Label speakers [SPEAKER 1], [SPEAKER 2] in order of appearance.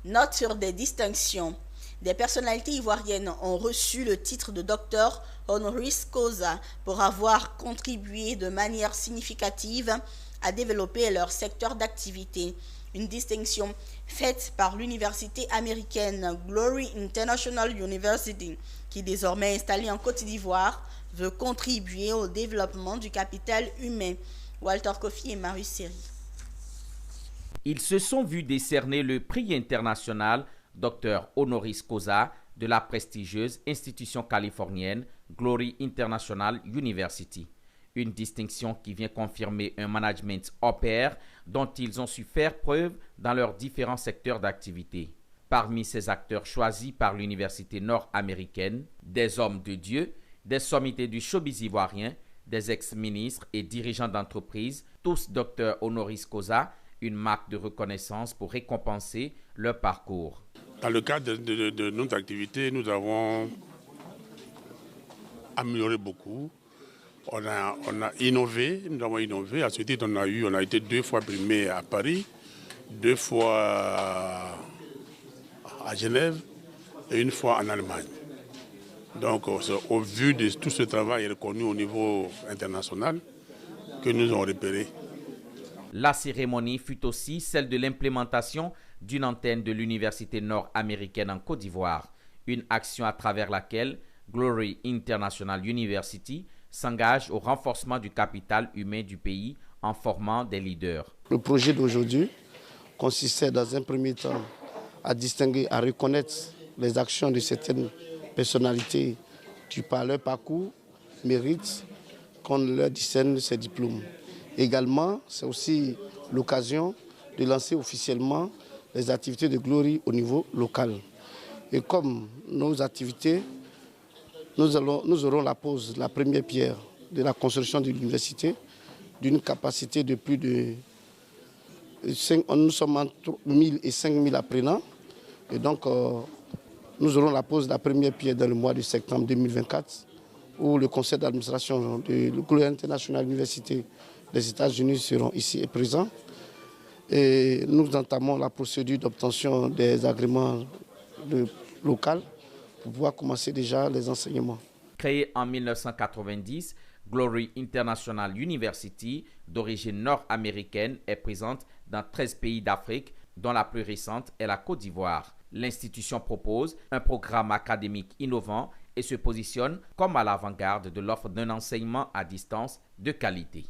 [SPEAKER 1] Note sur des distinctions. Des personnalités ivoiriennes ont reçu le titre de docteur honoris causa pour avoir contribué de manière significative à développer leur secteur d'activité. Une distinction faite par l'université américaine Glory International University, qui désormais installée en Côte d'Ivoire, veut contribuer au développement du capital humain. Walter Kofi et Marius Seri.
[SPEAKER 2] Ils se sont vus décerner le prix international Dr honoris causa de la prestigieuse institution californienne Glory International University. Une distinction qui vient confirmer un management hors pair dont ils ont su faire preuve dans leurs différents secteurs d'activité. Parmi ces acteurs choisis par l'université nord-américaine, des hommes de Dieu, des sommités du showbiz ivoirien, des ex-ministres et dirigeants d'entreprises, tous docteurs honoris causa, une marque de reconnaissance pour récompenser leur parcours.
[SPEAKER 3] Dans le cadre de notre activité, nous avons amélioré beaucoup. On a innové, nous avons innové. À ce titre, on a été 2 fois primé à Paris, 2 fois à Genève et 1 fois en Allemagne. Donc, au vu de tout ce travail reconnu au niveau international, que nous avons repéré.
[SPEAKER 2] La cérémonie fut aussi celle de l'implémentation d'une antenne de l'université nord-américaine en Côte d'Ivoire, une action à travers laquelle Glory International University s'engage au renforcement du capital humain du pays en formant des leaders.
[SPEAKER 4] Le projet d'aujourd'hui consistait dans un premier temps à distinguer, à reconnaître les actions de certaines personnalités qui par leur parcours méritent qu'on leur discerne ces diplômes. Également, c'est aussi l'occasion de lancer officiellement les activités de Glory au niveau local. Et comme nos activités, nous aurons la première pierre de la construction de l'université d'une capacité de plus de 5, nous sommes entre 1000 et 5000 apprenants. Et donc, nous aurons la pose de la première pierre dans le mois de septembre 2024, où le conseil d'administration de Glory International University des États-Unis seront ici et présents. Et nous entamons la procédure d'obtention des agréments locaux pour pouvoir commencer déjà les enseignements.
[SPEAKER 2] Créée en 1990, Glory International University, d'origine nord-américaine, est présente dans 13 pays d'Afrique, dont la plus récente est la Côte d'Ivoire. L'institution propose un programme académique innovant et se positionne comme à l'avant-garde de l'offre d'un enseignement à distance de qualité.